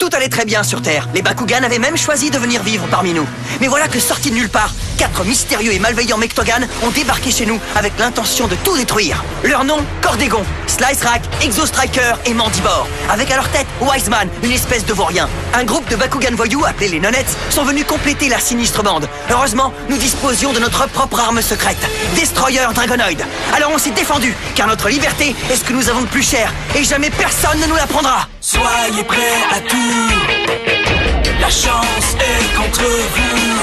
Tout allait très bien sur Terre. Les Bakugan avaient même choisi de venir vivre parmi nous. Mais voilà que sortis de nulle part, 4 mystérieux et malveillants Mectogan ont débarqué chez nous avec l'intention de tout détruire. Leur nom, Cordégon, Slice Rack, Exo Striker et Mandibore. Avec à leur tête, Wiseman, une espèce de vaurien. Un groupe de Bakugan voyous, appelés les Nonettes, sont venus compléter la sinistre bande. Heureusement, nous disposions de notre propre arme secrète, Destroyer Dragonoid. Alors on s'est défendu, car notre liberté est ce que nous avons de plus cher, et jamais personne ne nous la prendra. Soyez prêts à tout, la chance est contre vous.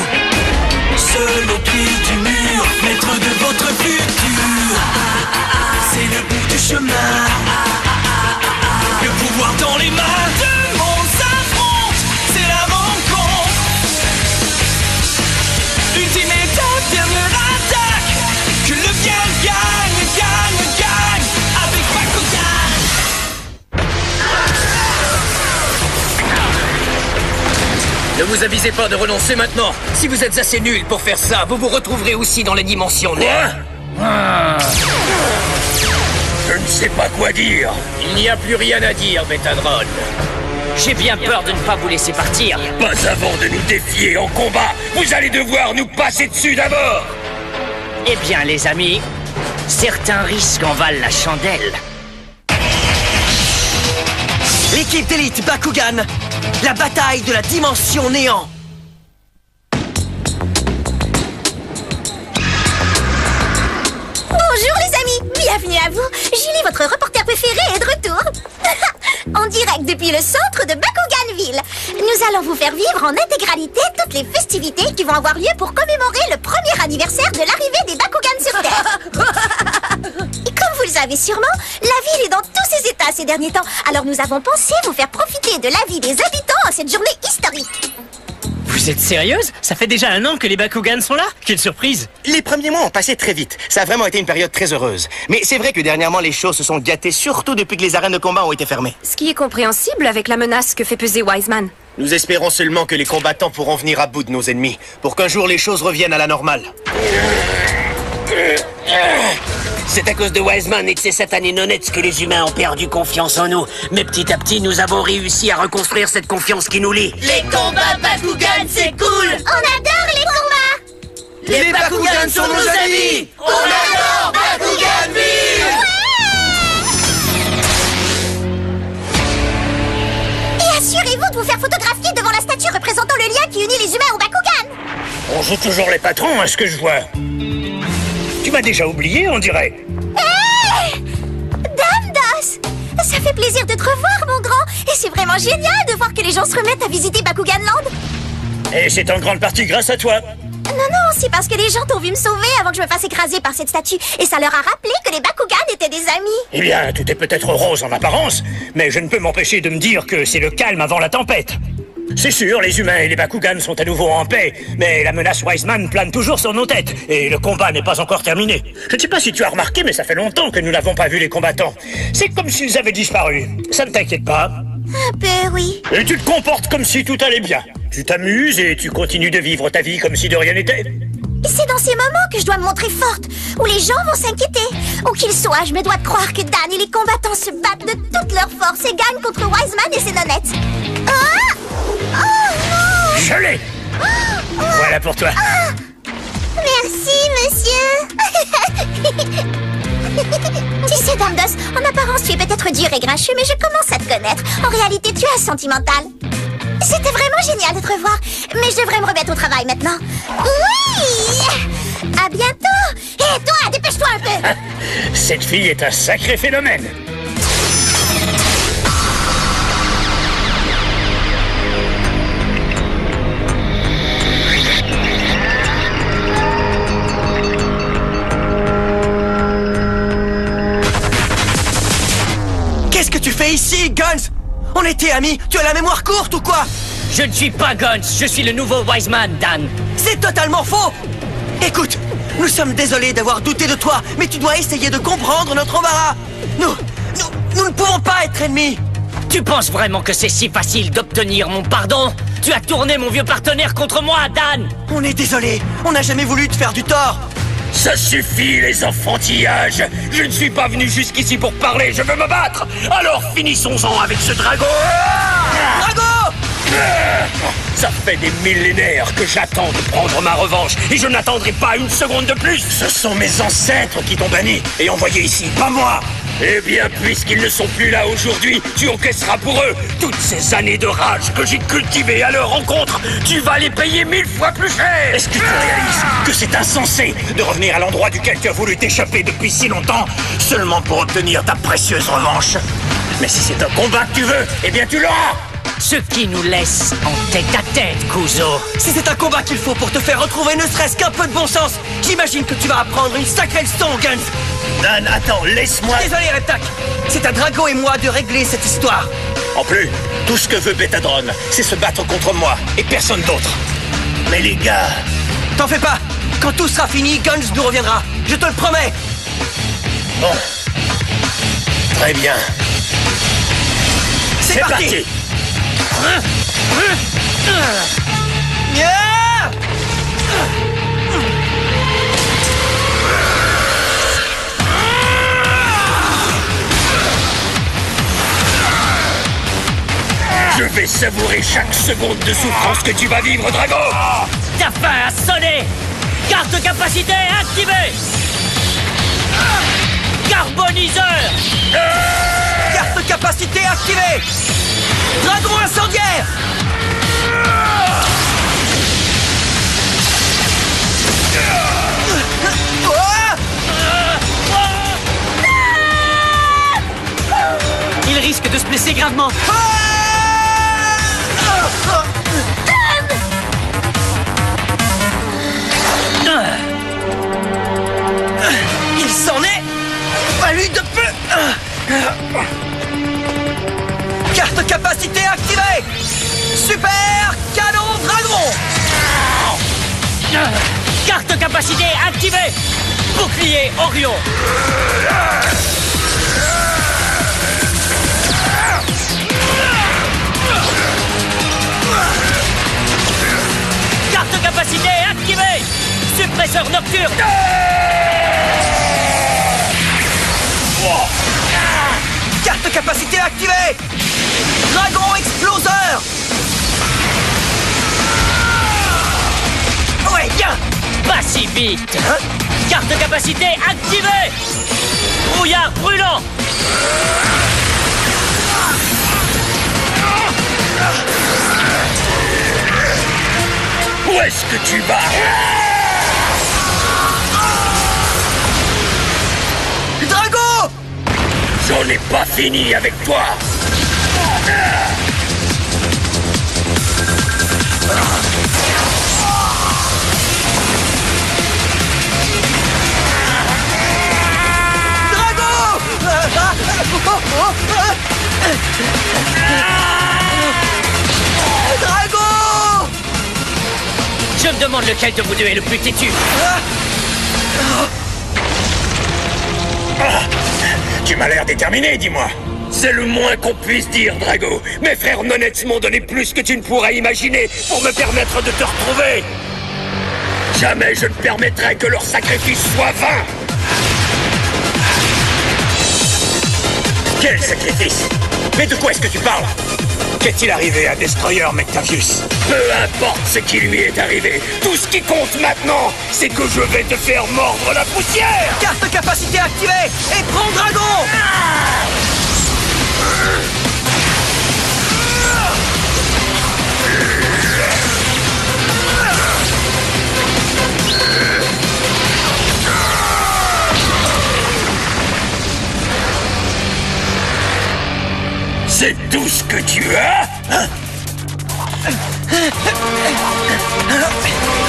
Seul au pied du mur, maître de votre futur. C'est le bout du chemin, le pouvoir dans les mains. Deux mondes s'affrontent, c'est la rencontre. Ultime étape, dernière attaque. Que le bien gagne, gagne, gagne avec Bakugan. Ne vous avisez pas de renoncer maintenant. Si vous êtes assez nuls pour faire ça, vous vous retrouverez aussi dans les dimensions néant. Je ne sais pas quoi dire. Il n'y a plus rien à dire, Metatron. J'ai bien peur de ne pas vous laisser partir. Pas avant de nous défier en combat. Vous allez devoir nous passer dessus d'abord. Eh bien, les amis, certains risques en valent la chandelle. L'équipe d'élite Bakugan, la bataille de la dimension néant. Bonjour les amis, bienvenue à vous. Julie, votre reporter préféré, est de retour. En direct depuis le centre de Bakuganville. Nous allons vous faire vivre en intégralité toutes les festivités qui vont avoir lieu pour commémorer le premier anniversaire de l'arrivée des Bakugan sur Terre. Et comme vous le savez sûrement, la ville est dans tous ses états ces derniers temps. Alors nous avons pensé vous faire profiter de la vie des habitants en cette journée historique. Vous êtes sérieuse? Ça fait déjà 1 an que les Bakugan sont là? Quelle surprise! Les premiers mois ont passé très vite. Ça a vraiment été une période très heureuse. Mais c'est vrai que dernièrement, les choses se sont gâtées, surtout depuis que les arènes de combat ont été fermées. Ce qui est compréhensible avec la menace que fait peser Wiseman. Nous espérons seulement que les combattants pourront venir à bout de nos ennemis, pour qu'un jour les choses reviennent à la normale. C'est à cause de Wiseman et de ces satanés nonettes que les humains ont perdu confiance en nous. Mais petit à petit, nous avons réussi à reconstruire cette confiance qui nous lie. Les combats Bakugan, c'est cool. On adore les combats. Les Bakugan sont nos amis. On adore Bakuganville. Et assurez-vous de vous faire photographier devant la statue représentant le lien qui unit les humains aux Bakugan. On joue toujours les patrons, à ce que je vois. Tu m'as déjà oublié, on dirait. Hé Dame Das, ça fait plaisir de te revoir, mon grand. Et c'est vraiment génial de voir que les gens se remettent à visiter Bakuganland. Et c'est en grande partie grâce à toi. Non, c'est parce que les gens t'ont vu me sauver avant que je me fasse écraser par cette statue. Et ça leur a rappelé que les Bakugan étaient des amis. Eh bien, tout est peut-être rose en apparence, mais je ne peux m'empêcher de me dire que c'est le calme avant la tempête. C'est sûr, les humains et les Bakugan sont à nouveau en paix, mais la menace Wiseman plane toujours sur nos têtes, et le combat n'est pas encore terminé. Je ne sais pas si tu as remarqué, mais ça fait longtemps que nous n'avons pas vu les combattants. C'est comme s'ils avaient disparu. Ça ne t'inquiète pas? Un peu, oui. Et tu te comportes comme si tout allait bien. Tu t'amuses et tu continues de vivre ta vie comme si de rien n'était. Et c'est dans ces moments que je dois me montrer forte, où les gens vont s'inquiéter. Où qu'ils soient, je me dois de croire que Dan et les combattants se battent de toute leur force et gagnent contre Wiseman et ses nonettes. Ah! Oh non! Je l'ai! Voilà pour toi. Merci, monsieur. Tu sais, Dame Das, en apparence, tu es peut-être dur et grincheux, mais je commence à te connaître. En réalité, tu es sentimental. C'était vraiment génial de te revoir, mais je devrais me remettre au travail maintenant. Oui! À bientôt! Et toi, dépêche-toi un peu! Cette fille est un sacré phénomène. Qu'est-ce que tu fais ici, Guns? On était amis, tu as la mémoire courte ou quoi? Je ne suis pas Guns, je suis le nouveau Wiseman, Dan. C'est totalement faux! Écoute, nous sommes désolés d'avoir douté de toi, mais tu dois essayer de comprendre notre embarras. Nous ne pouvons pas être ennemis. Tu penses vraiment que c'est si facile d'obtenir mon pardon? Tu as tourné mon vieux partenaire contre moi, Dan. On est désolé, on n'a jamais voulu te faire du tort. Ça suffit, les enfantillages. Je ne suis pas venu jusqu'ici pour parler, je veux me battre. Alors finissons-en avec ce dragon. Drago! fait des millénaires que j'attends de prendre ma revanche et je n'attendrai pas une seconde de plus. Ce sont mes ancêtres qui t'ont banni et envoyé ici, pas moi. Eh bien, puisqu'ils ne sont plus là aujourd'hui, tu encaisseras pour eux toutes ces années de rage que j'ai cultivées à leur rencontre. Tu vas les payer 1000 fois plus cher. Est-ce que tu réalises que c'est insensé de revenir à l'endroit duquel tu as voulu t'échapper depuis si longtemps seulement pour obtenir ta précieuse revanche? Mais si c'est un combat que tu veux, eh bien tu l'auras. Ce qui nous laisse en tête à tête, Kuzo. Si c'est un combat qu'il faut pour te faire retrouver ne serait-ce qu'un peu de bon sens, j'imagine que tu vas apprendre une sacrée leçon, Guns. Dan, attends, laisse-moi... Désolé, Reptak. C'est à Drago et moi de régler cette histoire. En plus, tout ce que veut Betadron, c'est se battre contre moi et personne d'autre. Mais les gars... T'en fais pas. Quand tout sera fini, Guns nous reviendra. Je te le promets. Bon. Très bien. C'est parti. Yeah! Je vais savourer chaque seconde de souffrance que tu vas vivre, Drago. Ta fin a sonné. Carte capacité activée. Carboniseur. Carte capacité activée. Dragon incendiaire. Il risque de se blesser gravement. Il s'en est fallu de peu. Carte capacité activée. Super canon dragon. Carte capacité activée. Bouclier Orion. Carte capacité activée. Suppresseur nocturne. Carte capacité activée. Dragon exploseur. Ouais, bien. Pas si vite. Carte capacité activée. Brouillard brûlant. Où est-ce que tu vas? Drago! J'en ai pas fini avec toi. Drago! Je me demande lequel de vous deux est le plus têtu. Tu m'as l'air déterminé, dis-moi. C'est le moins qu'on puisse dire, Drago. Mes frères Nonets m'ont donné plus que tu ne pourras imaginer pour me permettre de te retrouver. Jamais je ne permettrai que leur sacrifice soit vain. Quel sacrifice? Mais de quoi est-ce que tu parles? Qu'est-il arrivé à Destroyer McTavius? Peu importe ce qui lui est arrivé. Tout ce qui compte maintenant, c'est que je vais te faire mordre la poussière. Carte capacité activée. Et prends Dragon. C'est tout ce que tu as? Hein?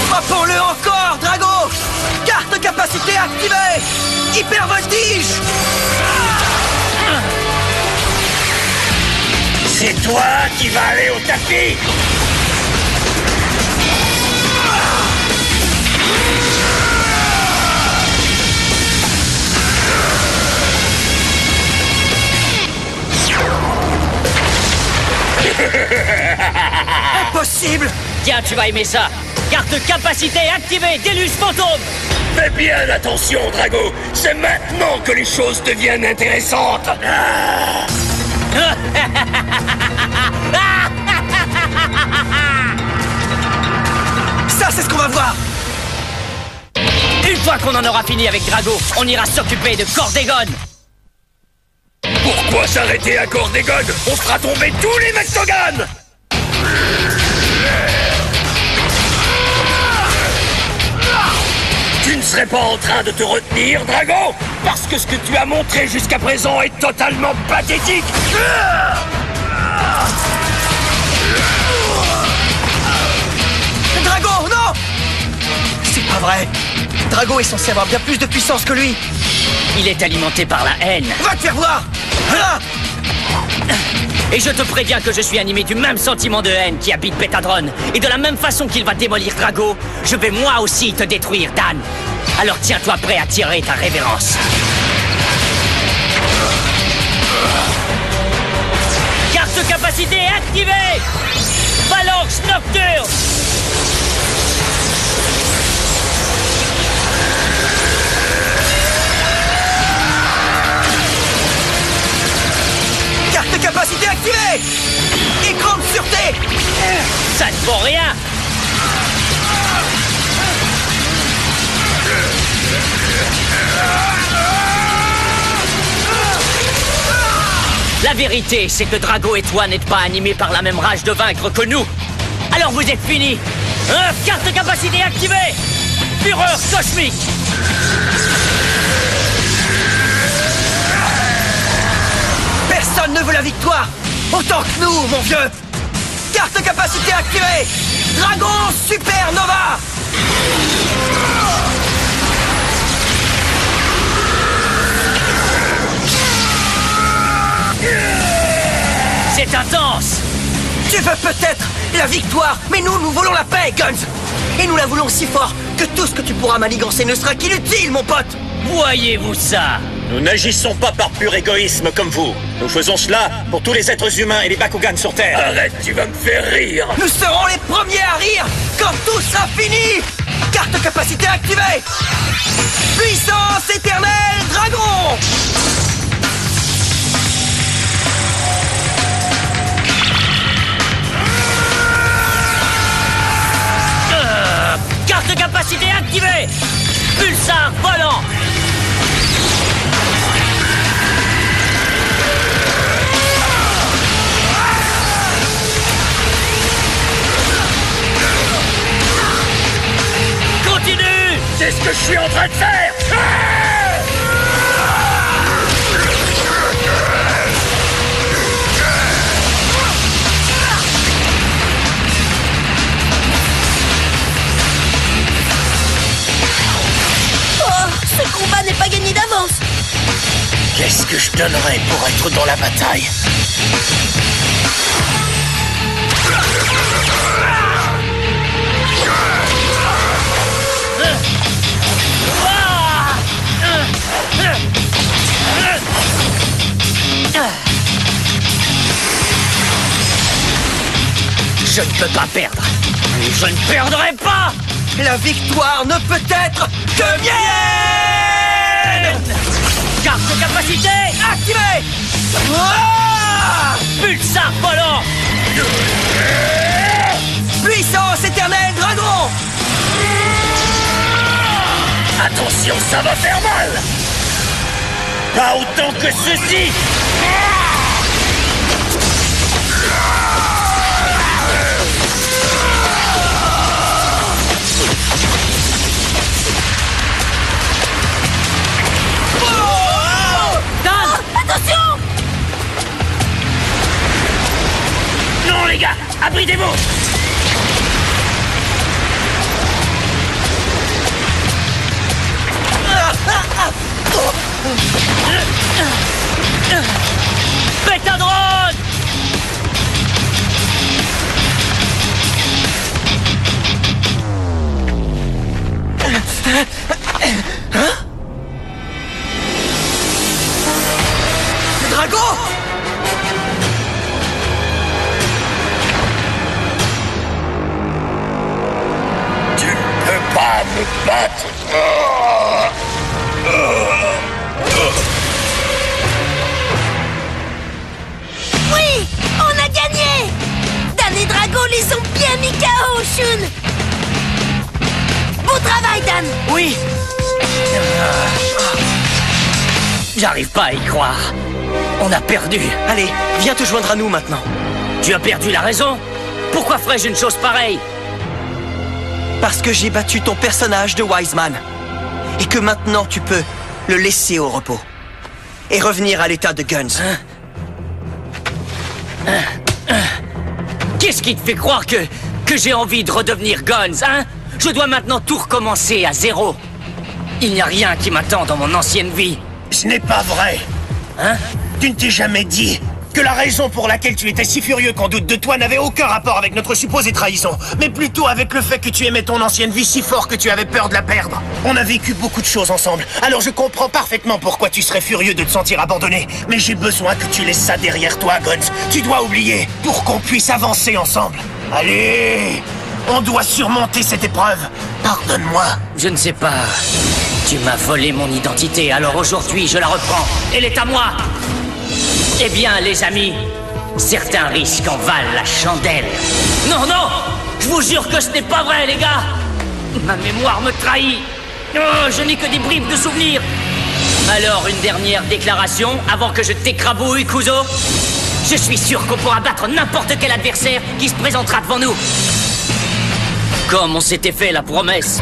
Frappons-le encore, Drago. Carte capacité activée. Hyper voltige. C'est toi qui vas aller au tapis. Impossible. Tiens, tu vas aimer ça. Carte capacité activée, déluge fantôme. Fais bien attention, Drago. C'est maintenant que les choses deviennent intéressantes. fois qu'on en aura fini avec Drago, on ira s'occuper de Cordégon. Pourquoi s'arrêter à Cordégon? On fera tomber tous les Mectogans! Tu ne serais pas en train de te retenir, Drago? Parce que ce que tu as montré jusqu'à présent est totalement pathétique! Drago, non! C'est pas vrai. Drago est censé avoir bien plus de puissance que lui. Il est alimenté par la haine. Va te faire voir! Ah! Et je te préviens que je suis animé du même sentiment de haine qui habite Betadron. Et de la même façon qu'il va démolir Drago, je vais moi aussi te détruire, Dan. Alors tiens-toi prêt à tirer ta révérence. Carte capacité activée! Phalanx nocturne! Carte capacité activée! Écran de sûreté! Ça ne vaut rien! La vérité, c'est que Drago et toi n'êtes pas animés par la même rage de vaincre que nous. Alors vous êtes finis. Carte capacité activée! Fureur cosmique! Personne ne veut la victoire! Autant que nous, mon vieux! Carte capacité activée! Dragon Supernova! C'est intense! Tu veux peut-être la victoire, mais nous voulons la paix, Guns! Et nous la voulons si fort que tout ce que tu pourras manigancer ne sera qu'inutile, mon pote! Voyez-vous ça? Nous n'agissons pas par pur égoïsme comme vous. Nous faisons cela pour tous les êtres humains et les Bakugans sur Terre. Arrête, tu vas me faire rire! Nous serons les premiers à rire quand tout sera fini! Carte capacité activée! Puissance éternelle dragon! Carte capacité activée! Pulsar volant! Continue! C'est ce que je suis en train de faire! Ce combat n'est pas gagné d'avance. Qu'est-ce que je donnerais pour être dans la bataille? Je ne peux pas perdre. Et je ne perdrai pas! La victoire ne peut être que mienne! Carte capacité activée! Ah! Pulsar volant! Puissance éternelle dragon! Attention, ça va faire mal! Pas autant que ceci! Attention! Non, les gars, abritez-vous! Betadron! Drago! Tu ne peux pas me battre! Oui! On a gagné! Dan et Drago les ont bien mis KO, Shun! Bon travail, Dan! Oui, J'arrive pas à y croire. On a perdu. Allez, viens te joindre à nous maintenant. Tu as perdu la raison? Pourquoi ferais-je une chose pareille? Parce que j'ai battu ton personnage de Wiseman. Et que maintenant tu peux le laisser au repos. Et revenir à l'état de Guns. Qu'est-ce qui te fait croire que j'ai envie de redevenir Guns, hein? Je dois maintenant tout recommencer à zéro. Il n'y a rien qui m'attend dans mon ancienne vie. Ce n'est pas vrai. Hein? Tu ne t'es jamais dit que la raison pour laquelle tu étais si furieux qu'on doute de toi n'avait aucun rapport avec notre supposée trahison, mais plutôt avec le fait que tu aimais ton ancienne vie si fort que tu avais peur de la perdre. On a vécu beaucoup de choses ensemble, alors je comprends parfaitement pourquoi tu serais furieux de te sentir abandonné. Mais j'ai besoin que tu laisses ça derrière toi, Guns. Tu dois oublier pour qu'on puisse avancer ensemble. Allez, on doit surmonter cette épreuve. Pardonne-moi. Je ne sais pas. Tu m'as volé mon identité, alors aujourd'hui je la reprends. Elle est à moi. Eh bien, les amis, certains risques en valent la chandelle. Non, non! Je vous jure que ce n'est pas vrai, les gars! Ma mémoire me trahit. Oh, je n'ai que des bribes de souvenirs. Alors, une dernière déclaration avant que je t'écrabouille, Kuzo. Je suis sûr qu'on pourra battre n'importe quel adversaire qui se présentera devant nous. Comme on s'était fait la promesse.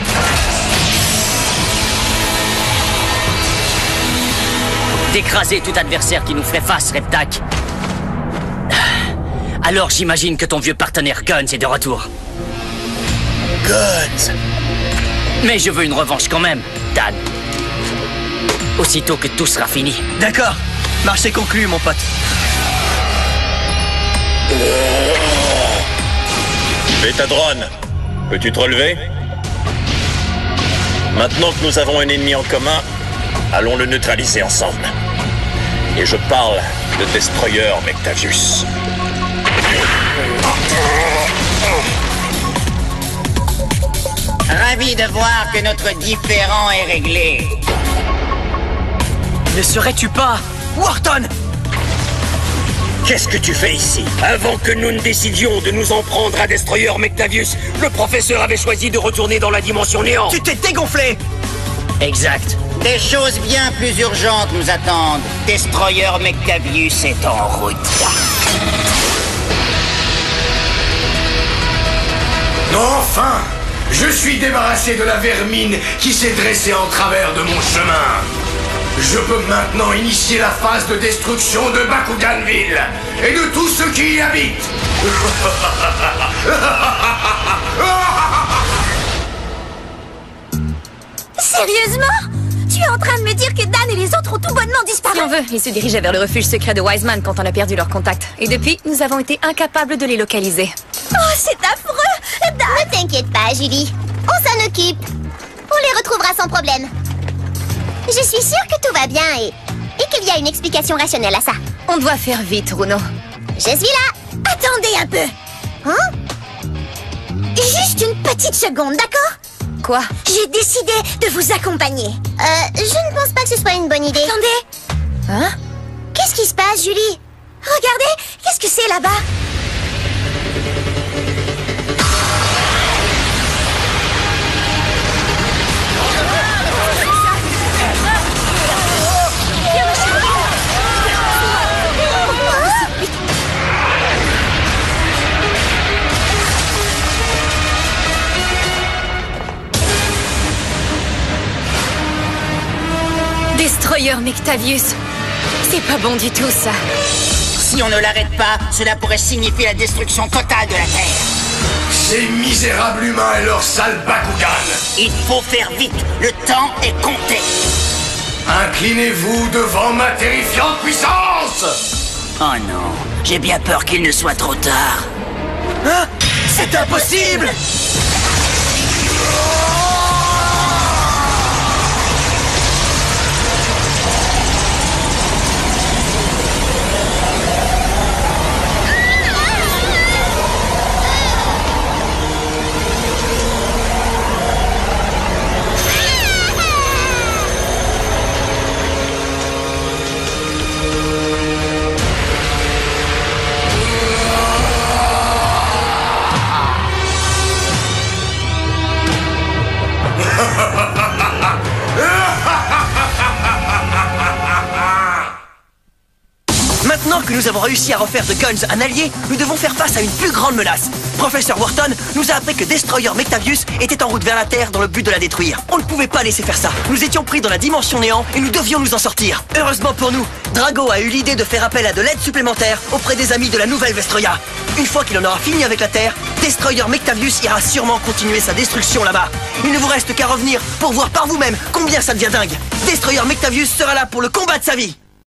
D'écraser tout adversaire qui nous ferait face, Reptak. Alors j'imagine que ton vieux partenaire Guns est de retour. Guns. Mais je veux une revanche quand même, Dan. Aussitôt que tout sera fini. D'accord. Marché conclu, mon pote. Betadron, peux-tu te relever? Maintenant que nous avons un ennemi en commun, allons le neutraliser ensemble. Et je parle de Destroyer Mectavius. Ravi de voir que notre différend est réglé. Ne serais-tu pas Wharton? Qu'est-ce que tu fais ici? Avant que nous ne décidions de nous en prendre à Destroyer Mectavius, le professeur avait choisi de retourner dans la dimension néant. Tu t'es dégonflé! Exact. Des choses bien plus urgentes nous attendent. Destroyer Mectavius est en route. Enfin! Je suis débarrassé de la vermine qui s'est dressée en travers de mon chemin. Je peux maintenant initier la phase de destruction de Bakuganville et de tous ceux qui y habitent. Sérieusement? Tu es en train de me dire que Dan et les autres ont tout bonnement disparu? Si on veut, ils se dirigeaient vers le refuge secret de Wiseman quand on a perdu leur contact. Et depuis, nous avons été incapables de les localiser. Oh, c'est affreux! Dan! Ne t'inquiète pas, Julie. On s'en occupe. On les retrouvera sans problème. Je suis sûre que tout va bien et qu'il y a une explication rationnelle à ça. On doit faire vite, Runo. Je suis là. Attendez un peu. Hein? Juste une petite seconde, d'accord? Quoi? J'ai décidé de vous accompagner. Je ne pense pas que ce soit une bonne idée. Attendez. Hein? Qu'est-ce qui se passe, Julie? Regardez, qu'est-ce que c'est là-bas? Destroyer Mectavius. C'est pas bon du tout, ça. Si on ne l'arrête pas, cela pourrait signifier la destruction totale de la Terre. Ces misérables humains et leurs sales Bakugan. Il faut faire vite, le temps est compté. Inclinez-vous devant ma terrifiante puissance. Oh non, j'ai bien peur qu'il ne soit trop tard. Hein? C'est impossible! Maintenant que nous avons réussi à refaire de Guns un allié, nous devons faire face à une plus grande menace. Professeur Wharton nous a appris que Destroyer Mectavius était en route vers la Terre dans le but de la détruire. On ne pouvait pas laisser faire ça. Nous étions pris dans la dimension néant et nous devions nous en sortir. Heureusement pour nous, Drago a eu l'idée de faire appel à de l'aide supplémentaire auprès des amis de la nouvelle Vestroia. Une fois qu'il en aura fini avec la Terre, Destroyer Mectavius ira sûrement continuer sa destruction là-bas. Il ne vous reste qu'à revenir pour voir par vous-même combien ça devient dingue. Destroyer Mectavius sera là pour le combat de sa vie.